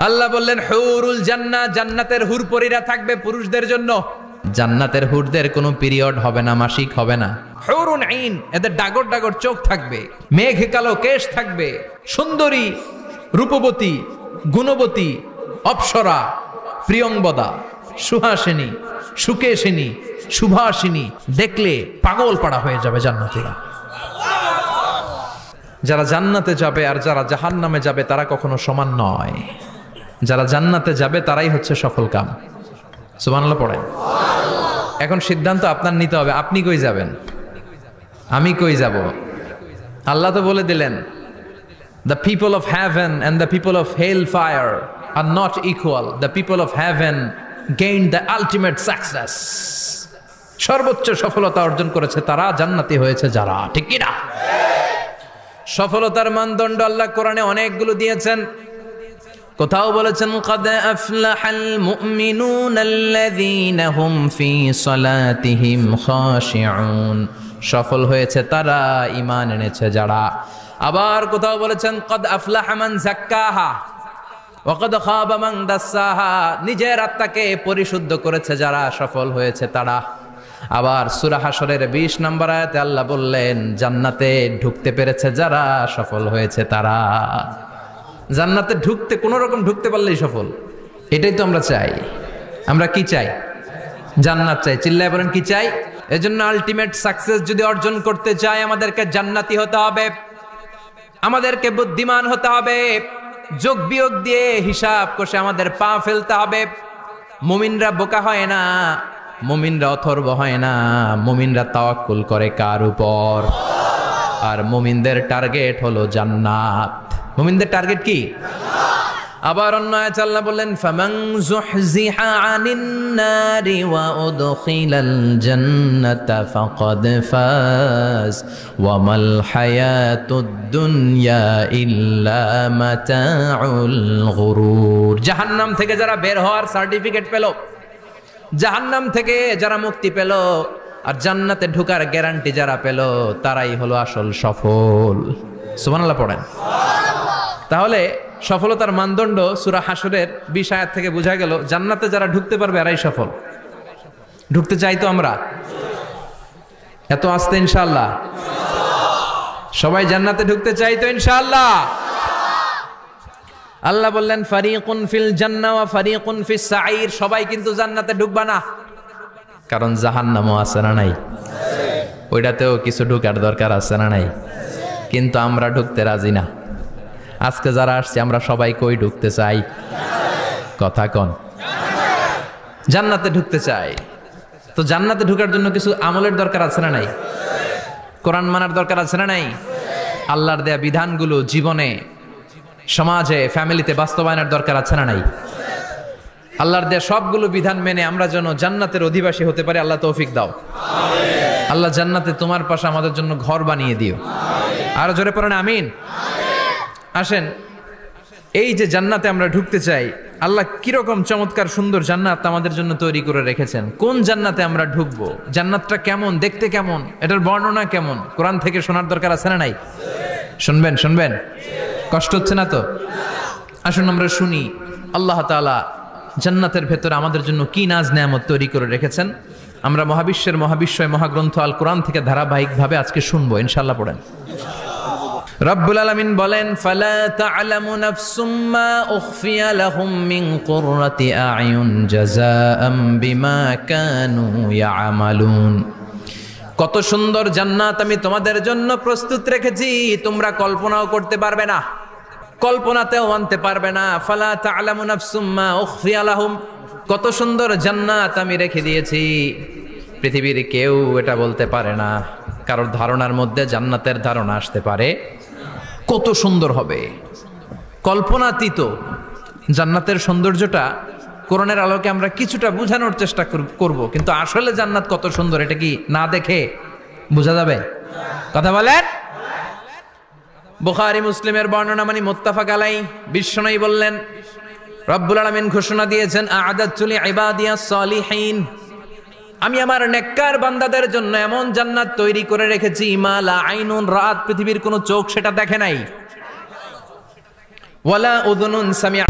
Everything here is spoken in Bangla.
আল্লাহ বললেন হুরুল জান্নাহ, জান্নাতের হুরপরীরা থাকবে পুরুষদের জন্য। জান্নাতের হুরদের কোনো পিরিয়ড হবে না, মাসিক হবে না। হুরুন আইন, এদের ডাগর ডাগর চোখ থাকবে, মেঘ কালো কেশ থাকবে, সুন্দরী, রূপবতী, গুণবতী, অপ্সরা, প্রিয়ংবদা, সুহাসিনী, সুকেশিনী, সুভাষিনী, দেখলে পাগল পাড়া হয়ে যাবে জান্নাতীরা। যারা জান্নাতে যাবে আর যারা জাহান্নামে যাবে তারা কখনো সমান নয়। যারা জান্নাতে যাবে তারাই হচ্ছে সফল কাম। সুবহানাল্লাহ পড়েন। এখন সিদ্ধান্ত আপনার নিতে হবে, আপনি কই যাবেন, আমি কই যাব। আল্লাহ তো বলে দিলেন, the people of heaven and the people of hellfire are not equal. The people of heaven gained the ultimate success. সর্বোচ্চ সফলতা অর্জন করেছে তারা, জান্নাতি হয়েছে যারা। ঠিক কি না? সফলতার মানদণ্ড আল্লাহ কোরআনে অনেকগুলো দিয়েছেন। কোথাও বলেছেন قد أفلح المؤمنون الذين هم في صلاتهم خاشعون, সফল হয়েছে তারা, ঈমান এনেছে যারা। আবার কোথাও বলেছেন قد أفلح من زكاها وقد خاب من دساها, নিজের আত্মাকে পরিশুদ্ধ করেছে যারা, সফল হয়েছে তারা। আবার সূরা হাশরের 20 নম্বর আয়াতে আল্লাহ বললেন জান্নাতে ঢুকতে পেরেছে যারা, সফল হয়েছে তারা। জান্নাতে ঢুকতে, কোন রকম ঢুকতে পারলেই সফল। এটাই তো আমরা চাই। আমরা কি চাই? জান্নাত চাই। চিল্লায় বলেন কি চাই? এজন্য আলটিমেট সাকসেস যদি অর্জন করতে চাই আমাদেরকে জান্নাতি হতে হবে, আমাদেরকে বুদ্ধিমান হতে হবে, যোগ বিয়োগ দিয়ে হিসাব কষে আমাদের পা ফেলতে হবে। মুমিনরা বোকা হয় না, মুমিনরা অথর্ব হয় না, মুমিনরা তাওয়াক্কুল করে কার উপর? আর মুমিনদের টার্গেট হলো জান্নাত। মুমিনদের টার্গেট কি? আবার অন্য আয়াতে আল্লাহ বললেন ফামান যুহজিহা আনিন নারি ওয়া উদখিলাল জান্নাতা ফাকাদ ফাজ ওয়া মাল হায়াতুদ দুনিয়া ইল্লা মাতাউল গুরুর। জাহান্নাম থেকে যারা বের হওয়ার সার্টিফিকেট পেল, জাহান্নাম থেকে যারা মুক্তি পেল, আর জান্নাতে ঢোকার গ্যারান্টি যারা পেল, তারাই হলো আসল সফল। সুবহানাল্লাহ পড়েন। তাহলে সফলতার মানদণ্ড সূরা হাশরের 20 আয়াত থেকে বোঝা গেল জান্নাতে যারা ঢুকতে পারবে এরাই সফল। ঢুকতে চাই তো আমরা? এত আস্তে ইনশাআল্লাহ? সবাই জান্নাতে ঢুকতে চাই তো ইনশাআল্লাহ? আল্লাহ বললেন ফারিকুন ফিল জান্নাহ ওয়া ফারিকুন ফিস সাঈর, সবাই কিন্তু জান্নাতে ঢুকবা না, কারণ জাহান্নামও আছে না নাই? ওইটাতেও কিছু ঢুকার দরকার আছে না নাই? কিন্তু আমরা ঢুকতে রাজি না। আজকে যারা আসছে আমরা সবাই কই ঢুকতে চাই? কথা কন। জান্নাতে ঢুকতে চাই। তো জান্নাতে ঢুকার জন্য কিছু আমলের দরকার আছে না নাই? কোরআন মানার দরকার আছে না নাই? আল্লাহর দেয়া বিধানগুলো জীবনে, সমাজে, ফ্যামিলিতে বাস্তবায়নের দরকার আছে না নাই? আল্লাহর দেয়া সবগুলো বিধান মেনে আমরা যেন জান্নাতের অধিবাসী হতে পারি, আল্লাহ তৌফিক দাও। আল্লাহ জান্নাতে তোমার পাশে আমাদের জন্য ঘর বানিয়ে দিও। আর জোরে পড়েন আমিন। আসেন, এই যে জান্নাতে আমরা ঢুকতে চাই, আল্লাহ কিরকম চমৎকার সুন্দর জান্নাত আমাদের জন্য তৈরি করে রেখেছেন। কোন জান্নাতে আমরা ঢুকবো, জান্নাতটা কেমন, দেখতে কেমন, এটার বর্ণনা কেমন, কোরআন থেকে শোনার দরকার আছে না নাই? শুনবেন? শুনবেন? কষ্ট হচ্ছে না তো? আসুন আমরা শুনি আল্লাহ তাআলা জান্নাতের ভেতরে আমাদের জন্য কি নাজ নেয়ামত তৈরি করে রেখেছেন। আমরা মহাবিশ্বের মহাবিশ্বয় মহাগ্রন্থ আল কোরআন থেকে ধারাবাহিকভাবে আজকে শুনবো ইনশাআল্লাহ। পড়েন। রব্বুল আলামিন বলেন ফালা তা'লামু নাফসুম মা উখফিয়া লাহুম মিন কুররাতি আ'য়ুন জাযাআম বিমা কানু ইয়া'মালুন। কত সুন্দর জান্নাত আমি তোমাদের জন্য প্রস্তুত রেখেছি, তোমরা কল্পনাও করতে পারবে না, কল্পনাতেও আনতে পারবে না। ফালা তা'লামু নাফসুম মা উখফিয়া লাহুম, কত সুন্দর জান্নাত আমি রেখে দিয়েছি, পৃথিবীর কেউ এটা বলতে পারে না। কারোর ধারণার মধ্যে জান্নাতের ধারণা আসতে পারে কত সুন্দর হবে, কল্পনাতীত। জান্নাতের সৌন্দর্যটা কোরআনের আলোকে আমরা কিছুটা বোঝানোর চেষ্টা করব, কিন্তু আসলে জান্নাত কত সুন্দর এটা কি না দেখে বোঝা যাবে? কথা বলেন। বুখারী মুসলিমের বর্ণনা মানে মুত্তাফাক আলাইহি, বিশ্বনবী বললেন রব্বুল আলামিন ঘোষণা দিয়েছেন আ'আদাতু লিইবাদিয়াস সালিহিন, আমি আমার নেককার বান্দাদের জন্য এমন জান্নাত তৈরি করে রেখেছি মা লা আইনুন রাত, পৃথিবীর কোনো চোখ সেটা দেখে নাই, ওয়ালা উযুনুন সামিআ